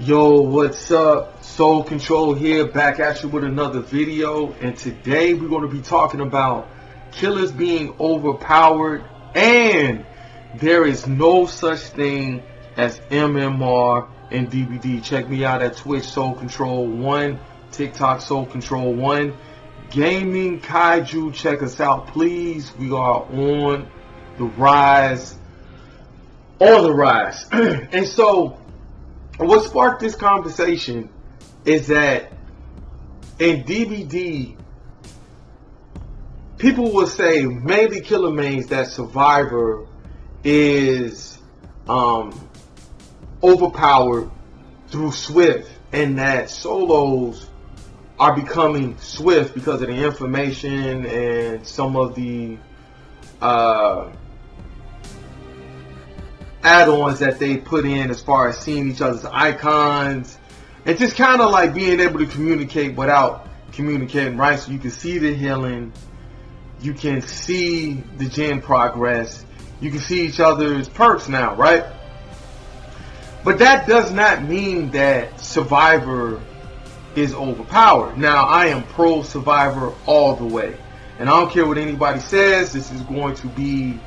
Yo, what's up? Soul Control here, back at you with another video. And today we're going to be talking about killers being overpowered, and there is no such thing as MMR and DBD. Check me out at Twitch, Soul Control 1, TikTok, Soul Control 1, Gaming Kaiju. Check us out, please. We are on the rise. And so what sparked this conversation is that in DBD, people will say, mainly killer mains, that Survivor is overpowered through Swift, and that solos are becoming Swift because of the information and some of the add-ons that they put in as far as seeing each other's icons and just kind of like being able to communicate without communicating, right? So you can see the healing, you can see the gen progress, you can see each other's perks now, right? But that does not mean that Survivor is overpowered. Now, I am pro Survivor all the way, and I don't care what anybody says. This is going to be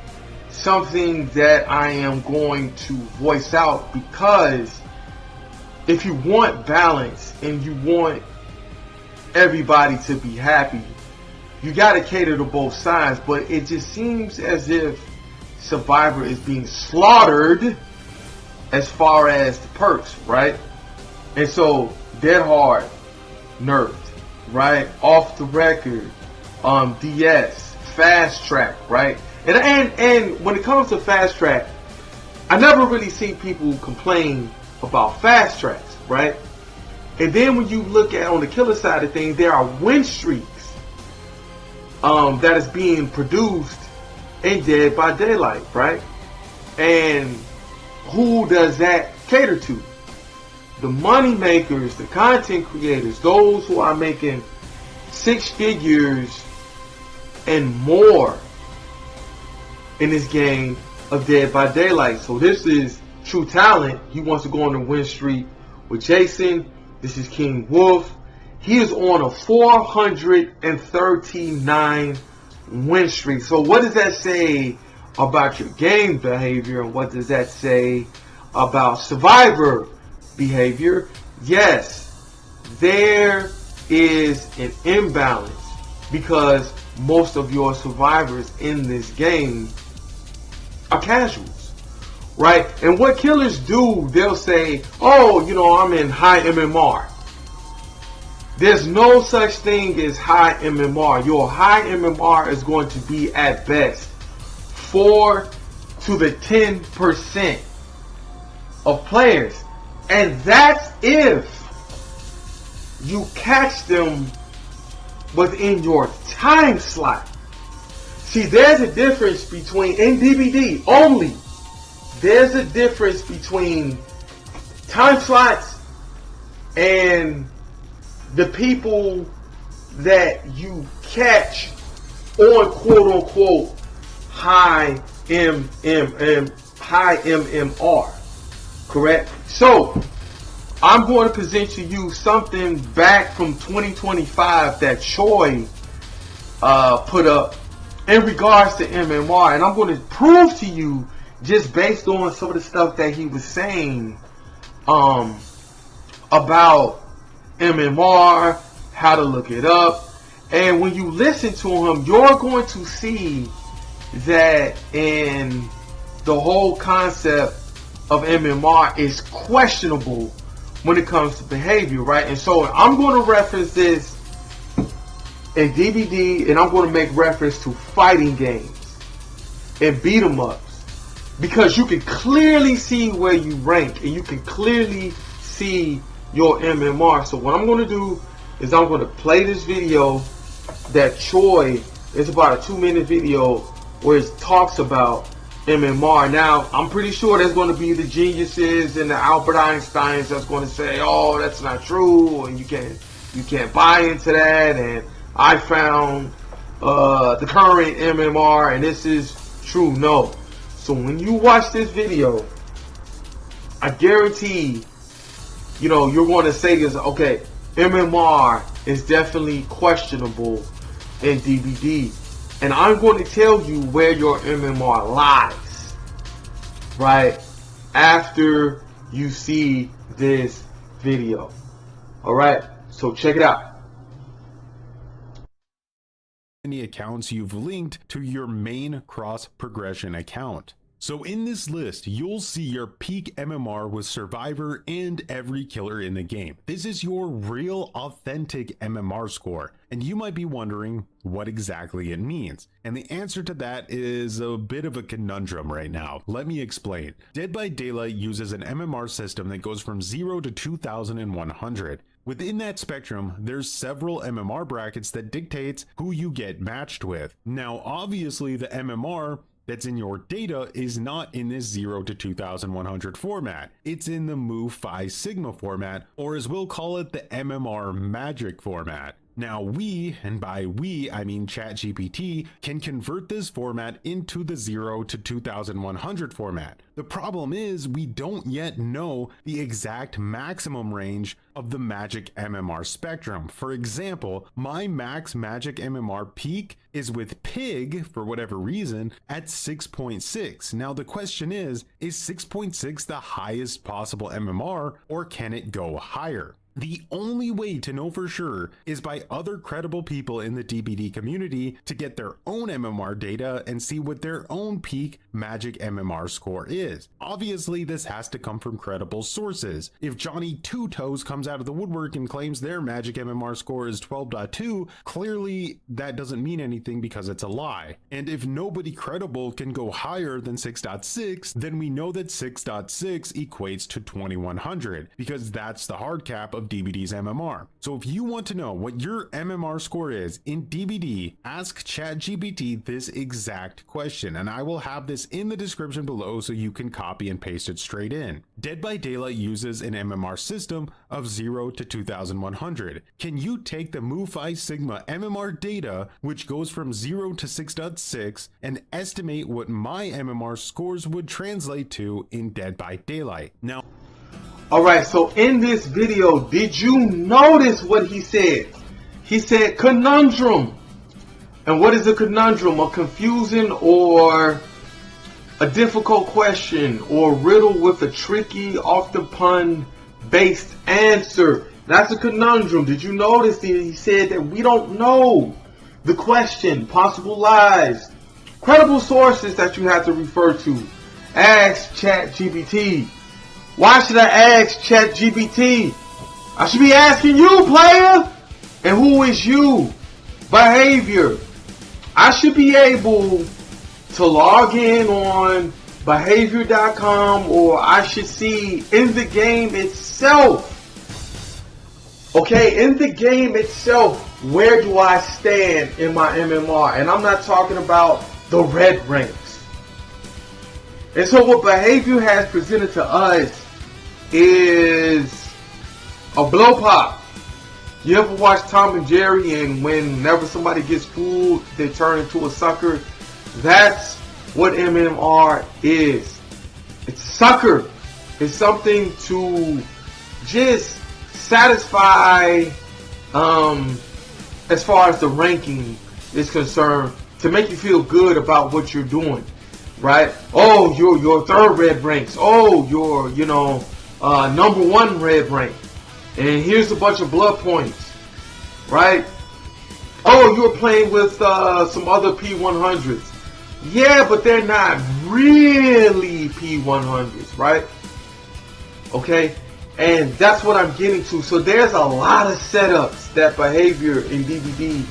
something that I am going to voice out, because if you want balance and you want everybody to be happy, you got to cater to both sides. But it just seems as if Survivor is being slaughtered as far as the perks, right? And so Dead Hard nerfed, right? Off the record, DS, fast track, right? And when it comes to fast track, I never really see people complain about fast tracks, right? And then when you look at on the killer side of things, there are win streaks that is being produced in Dead by Daylight, right? And who does that cater to? The money makers, the content creators, those who are making six figures and more in this game of Dead by Daylight. So this is True Talent. He wants to go on the win streak with Jason. This is King Wolf. He is on a 439 win streak. So what does that say about your game behavior, and what does that say about Survivor behavior? Yes, there is an imbalance because most of your survivors in this game are casuals, right? And what killers do, they'll say, oh, you know, I'm in high MMR. There's no such thing as high MMR. Your high MMR is going to be at best 4 to the 10% of players. And that's if you catch them within your time slot. See, there's a difference between, in DBD only, there's a difference between time slots and the people that you catch on quote unquote high MMR. Correct? So I'm going to present to you something back from 2025 that Choi put up in regards to MMR, and I'm going to prove to you, just based on some of the stuff that he was saying about MMR, how to look it up. And when you listen to him, you're going to see that in the whole concept of MMR is questionable when it comes to behavior, right? And so I'm going to reference this in DBD, and I'm going to make reference to fighting games and beat 'em ups, because you can clearly see where you rank and you can clearly see your MMR. So what I'm going to do is I'm going to play this video that Choi, it's about a 2-minute video where it talks about MMR. Now, I'm pretty sure there's going to be the geniuses and the Albert Einsteins that's going to say, oh, that's not true, and you can't buy into that, and I found the current MMR and this is true. No. So when you watch this video, I guarantee you know, you're going to say is, okay, MMR is definitely questionable in DBD. And I'm going to tell you where your MMR lies, right, after you see this video. All right, so check it out. Any accounts you've linked to your main cross progression account. So in this list, you'll see your peak MMR with Survivor and every killer in the game. This is your real authentic MMR score, and you might be wondering what exactly it means. And the answer to that is a bit of a conundrum right now. Let me explain. Dead by Daylight uses an MMR system that goes from 0 to 2,100. Within that spectrum, there's several MMR brackets that dictates who you get matched with. Now, obviously the MMR that's in your data is not in this 0 to 2100 format. It's in the Mu Phi Sigma format, or as we'll call it, the MMR magic format. Now we, and by we I mean ChatGPT, can convert this format into the 0 to 2100 format. The problem is we don't yet know the exact maximum range of the magic MMR spectrum. For example, my max magic MMR peak is with Pig, for whatever reason, at 6.6. Now the question is 6.6 the highest possible MMR, or can it go higher? The only way to know for sure is by other credible people in the DBD community to get their own MMR data and see what their own peak magic MMR score is. Obviously, this has to come from credible sources. If Johnny Two Toes comes out of the woodwork and claims their magic MMR score is 12.2, clearly that doesn't mean anything because it's a lie. And if nobody credible can go higher than 6.6, then we know that 6.6 equates to 2100 because that's the hard cap of DBD's MMR. So if you want to know what your MMR score is in DBD, ask ChatGPT this exact question, and I will have this in the description below so you can copy and paste it straight in. Dead by Daylight uses an MMR system of 0 to 2100. Can you take the Mu Phi Sigma MMR data, which goes from 0 to 6.6, and estimate what my MMR scores would translate to in Dead by Daylight? Now, Alright, so in this video, did you notice what he said? He said conundrum. And what is a conundrum? A confusing or a difficult question or riddle with a tricky, off the pun based answer. That's a conundrum. Did you notice that he said that we don't know the question, possible lies, credible sources that you have to refer to? Ask ChatGPT. Why should I ask ChatGPT? I should be asking you, player. And who is you? Behavior. I should be able to log in on behavior.com, or I should see in the game itself. Okay, in the game itself, where do I stand in my MMR? And I'm not talking about the red ranks. And so what Behavior has presented to us is a blow pop. You ever watch Tom and Jerry, and whenever somebody gets fooled, they turn into a sucker? That's what MMR is. It's a sucker. It's something to just satisfy, as far as the ranking is concerned, to make you feel good about what you're doing. Right? Oh, your third red ranks. Oh, your, number one red rank. And here's a bunch of blood points. Right? Oh, you're playing with some other P100s. Yeah, but they're not really P100s, right? Okay? And that's what I'm getting to. So there's a lot of setups that Behavior in DBD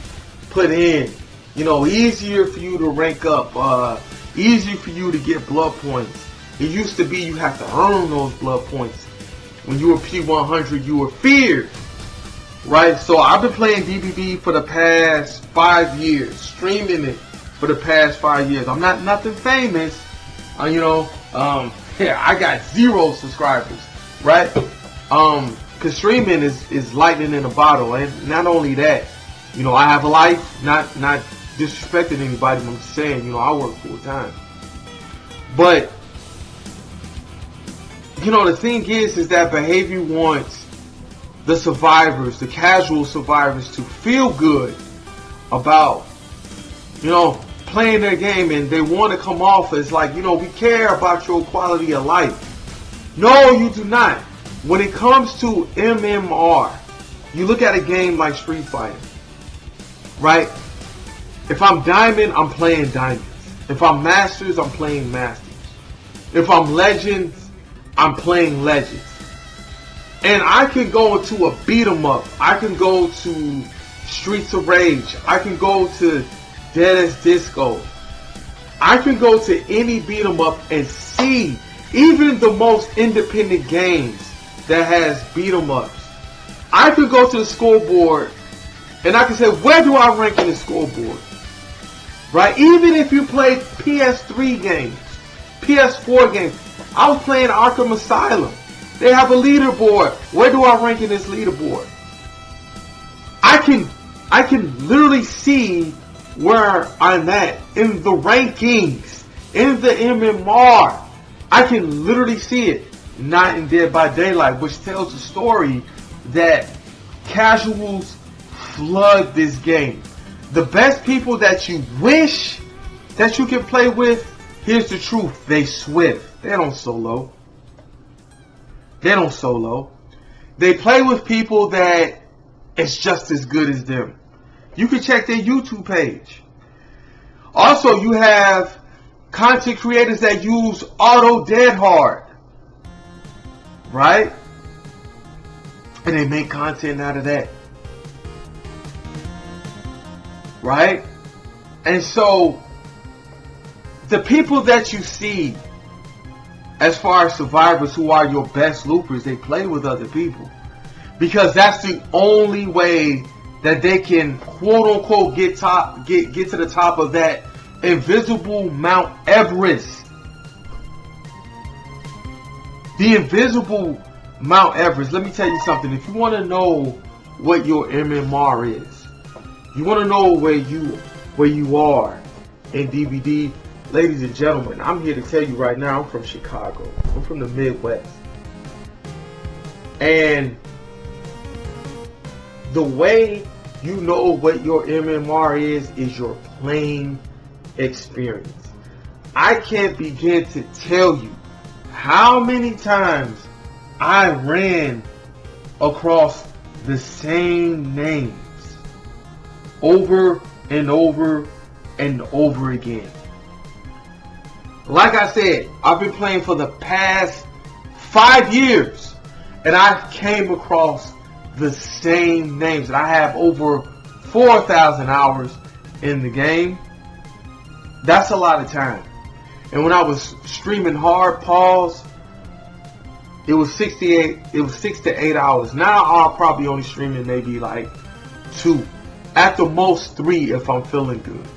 put in. Easier for you to rank up. Easier for you to get blood points. It used to be you have to earn those blood points. When you were P100, you were feared. Right? So I've been playing DBD for the past 5 years. Streaming it for the past 5 years. I'm not nothing famous. I got 0 subscribers. Right? Cause streaming is lightning in a bottle. And not only that, I have a life. Not disrespecting anybody, I'm just saying, I work full time. But you know, the thing is that behavior wants the survivors, the casual survivors, to feel good about, you know, playing their game, and they want to come off as like, you know, we care about your quality of life. No, you do not. When it comes to MMR, you look at a game like Street Fighter, right? If I'm Diamond, I'm playing Diamonds. If I'm Masters, I'm playing Masters. If I'm Legends, I'm playing Legends. And I can go into a beat 'em up. I can go to Streets of Rage. I can go to Dead as Disco. I can go to any beat 'em up and see even the most independent games that has beat 'em ups. I can go to the scoreboard and I can say, where do I rank in the scoreboard? Right? Even if you play PS3 games, PS4 games. I was playing Arkham Asylum. They have a leaderboard. Where do I rank in this leaderboard? I can literally see where I'm at in the rankings, in the MMR. I can literally see it. Not in Dead by Daylight, which tells the story that casuals flood this game. The best people that you wish that you can play with, here's the truth, they swift. They don't solo. They don't solo. They play with people that is just as good as them. You can check their YouTube page. Also, you have content creators that use auto dead hard, right? And they make content out of that, right? And so the people that you see as far as survivors who are your best loopers, they play with other people, because that's the only way that they can quote unquote get to the top of that invisible Mount Everest. The invisible Mount Everest. Let me tell you something. If you want to know what your MMR is, you want to know where you are in DBD, ladies and gentlemen, I'm here to tell you right now, I'm from Chicago. I'm from the Midwest. And the way you know what your MMR is your playing experience. I can't begin to tell you how many times I ran across the same names over and over and over again. Like I said, I've been playing for the past 5 years, and I came across the same names. And I have over 4,000 hours in the game. That's a lot of time. And when I was streaming hard pause, it was 6 to 8 hours. Now I'll probably only streaming maybe like 2, at the most 3 if I'm feeling good.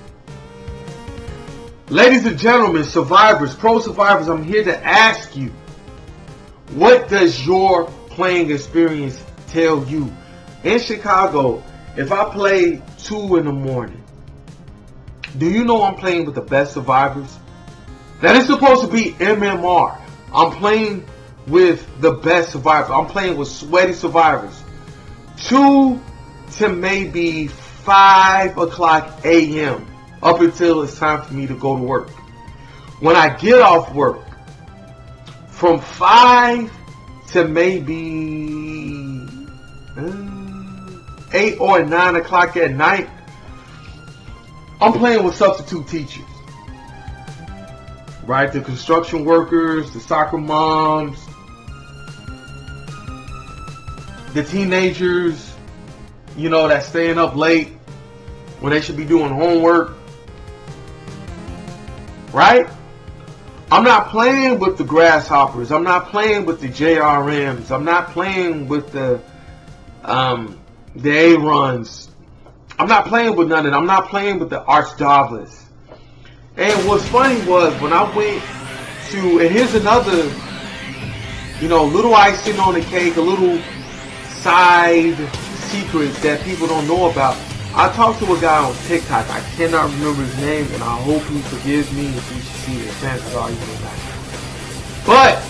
Ladies and gentlemen, survivors, pro survivors, I'm here to ask you, what does your playing experience tell you? In Chicago, if I play 2 in the morning, do you know I'm playing with the best survivors? That is supposed to be MMR. I'm playing with the best survivors. I'm playing with sweaty survivors. 2 to maybe 5 o'clock a.m. up until it's time for me to go to work. When I get off work, from 5 to maybe 8 or 9 o'clock at night, I'm playing with substitute teachers. Right? The construction workers, the soccer moms, the teenagers, you know, that's staying up late when they should be doing homework. Right? I'm not playing with the grasshoppers. I'm not playing with the JRMs. I'm not playing with the A-runs. I'm not playing with none of them. I'm not playing with the Archdavas. And what's funny was when I went to, and here's another, you know, little icing on the cake, a little side secret that people don't know about. I talked to a guy on TikTok. I cannot remember his name, and I hope he forgives me if he should see this. Chances are he will not. But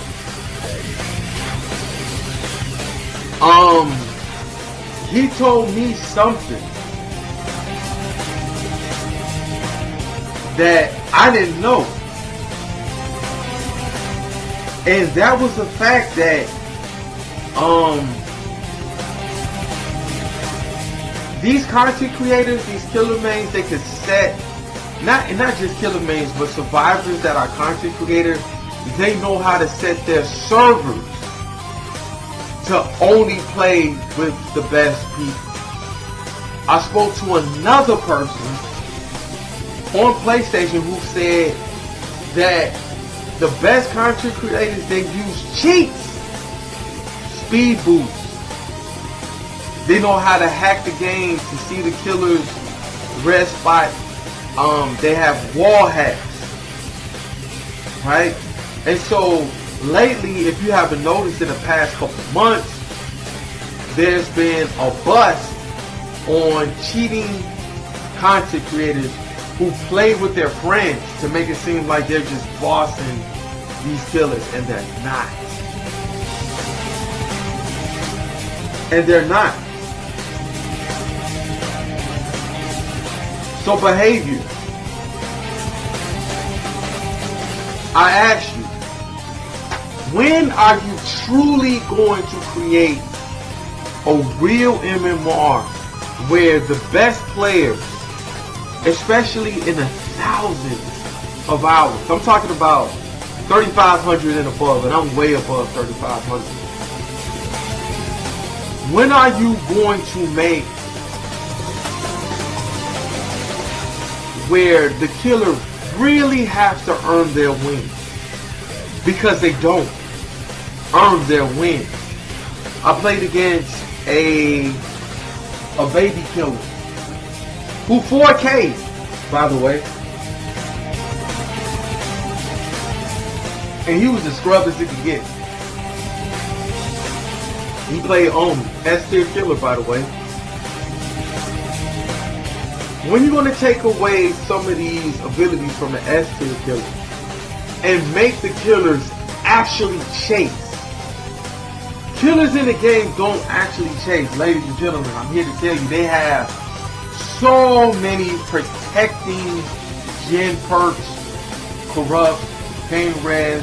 He told me something that I didn't know. And that was the fact that these content creators, these killer mains, they could set not just killer mains, but survivors that are content creators, they know how to set their servers to only play with the best people. I spoke to another person on PlayStation who said that the best content creators, they use cheats, speed boosts. They know how to hack the game to see the killer's red spot. They have wall hacks, right? And so lately, if you haven't noticed, in the past couple months, there's been a bust on cheating content creators who play with their friends to make it seem like they're just bossing these killers, and they're not. And they're not. So behavior. I ask you, when are you truly going to create a real MMR where the best players, especially in the thousands of hours, I'm talking about 3,500 and above, and I'm way above 3,500. When are you going to make where the killer really has to earn their win? Because they don't earn their win. I played against a baby killer who 4K'd, by the way. And he was as scrub as it could get. He played S-tier killer, by the way. When you're going to take away some of these abilities from the S-tier killer and make the killers actually chase. Killers in the game don't actually chase, ladies and gentlemen. I'm here to tell you, they have so many protecting gen perks, corrupt, pain res,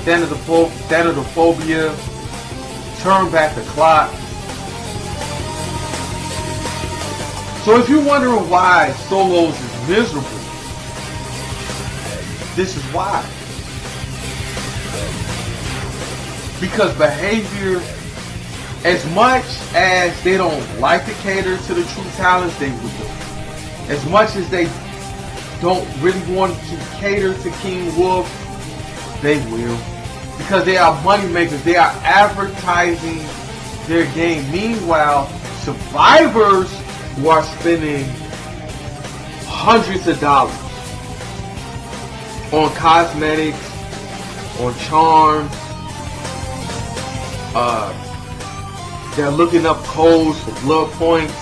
thanophobia, turn back the clock. So if you're wondering why solos is miserable, this is why. Because behavior, as much as they don't like to cater to the true talents, they will do. As much as they don't really want to cater to King Wolf, they will. Because they are money makers. They are advertising their game. Meanwhile, survivors who are spending hundreds of dollars on cosmetics, on charms, they're looking up codes for blood points.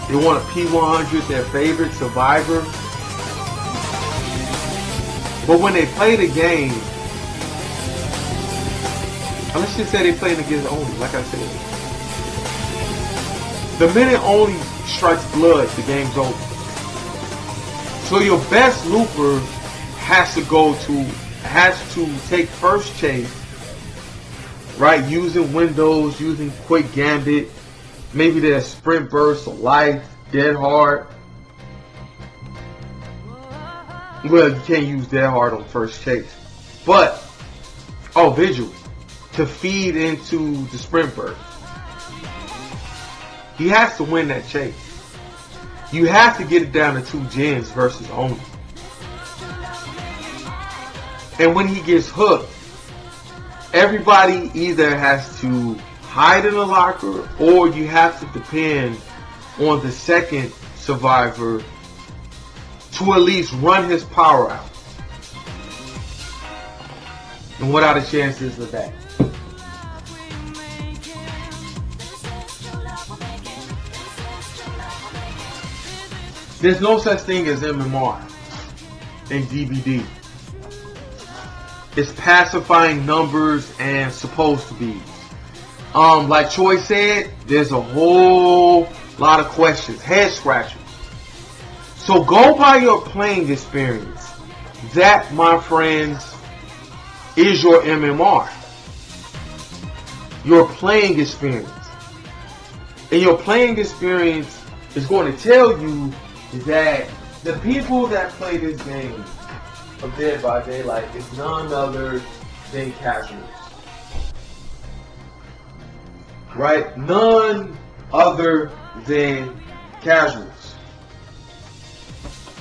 They want a P100, their favorite survivor. But when they play the game, let's just say they playing against Oni, like I said. The minute Oni strikes blood, the game's over. So your best looper has to take first chase, right? Using windows, using quick gambit, maybe there's sprint burst of life, dead hard. Well, you can't use dead hard on first chase, but vigil to feed into the sprint burst. He has to win that chase. You have to get it down to 2 gens versus Oni. And when he gets hooked, everybody either has to hide in a locker, or you have to depend on the second survivor to at least run his power out. And what are the chances of that? There's no such thing as MMR in DBD. It's pacifying numbers and supposed to be. Like Troy said, there's a whole lot of questions, head scratchers. So go by your playing experience. That, my friends, is your MMR. Your playing experience. And your playing experience is going to tell you that the people that play this game of Dead by Daylight is none other than casuals. Right? None other than casuals.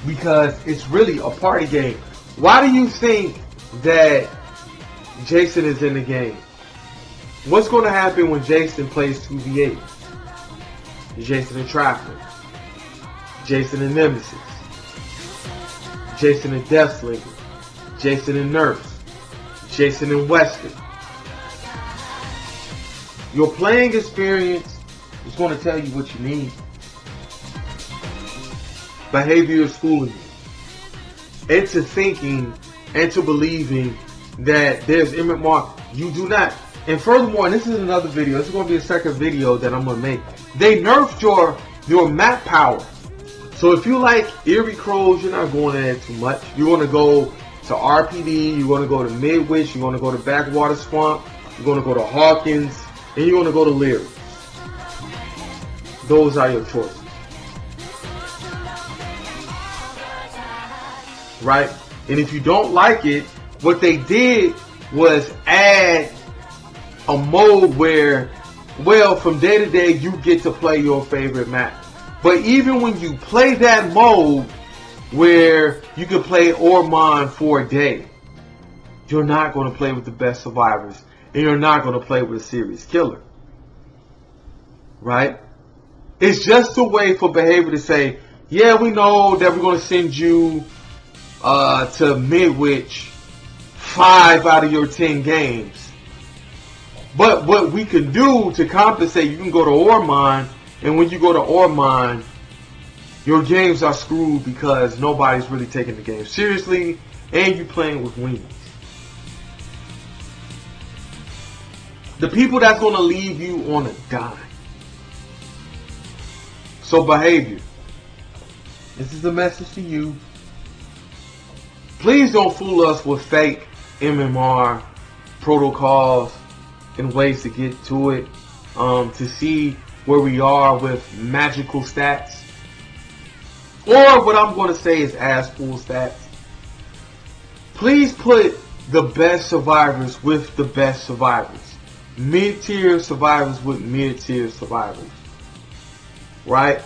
Because it's really a party game. Why do you think that Jason is in the game? What's going to happen when Jason plays 2v8? Jason and Trapper. Jason and Nemesis. Jason and Deathslinger. Jason and Nurse. Jason and Weston. Your playing experience is going to tell you what you need. Behavior is fooling you into thinking and to believing that there's MMR. You do not. And furthermore, and this is another video. This is going to be a second video that I'm going to make. They nerfed your map power. So if you like Eerie Crows, you're not going in there too much. You're going to go to RPD. You're going to go to Midwich. You're going to go to Backwater Swamp. You're going to go to Hawkins. And you're going to go to Leary. Those are your choices. Right? And if you don't like it, what they did was add a mode where, well, from day to day, you get to play your favorite map. But even when you play that mode where you can play Ormond for a day, you're not going to play with the best survivors. And you're not going to play with a serious killer. Right? It's just a way for Behavior to say, yeah, we know that we're going to send you to Midwich 5 out of your 10 games. But what we can do to compensate, you can go to Ormond, and when you go to Ormond, your games are screwed because nobody's really taking the game seriously, and you're playing with weenies. The people that's going to leave you on a dime. So Behavior, this is a message to you. Please don't fool us with fake MMR protocols and ways to get to it, to see where we are with magical stats. Or what I'm going to say is ass pool stats. Please put the best survivors with the best survivors. Mid-tier survivors with mid-tier survivors. Right?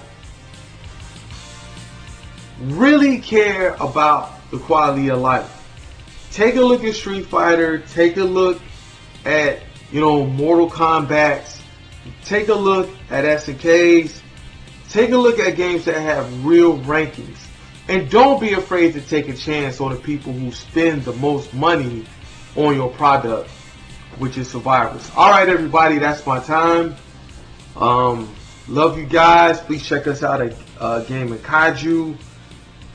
Really care about the quality of life. Take a look at Street Fighter. Take a look at, Mortal Kombat's. Take a look at SNKs. Take a look at games that have real rankings. And don't be afraid to take a chance on the people who spend the most money on your product, which is survivors. Alright everybody, that's my time. Love you guys. Please check us out at Gaming Kaiju.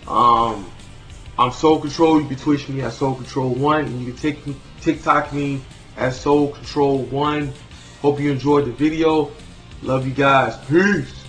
I'm Soul Control. You can Twitch me at Soul Control 1. And you can TikTok me at Soul Control 1. Hope you enjoyed the video. Love you guys. Peace.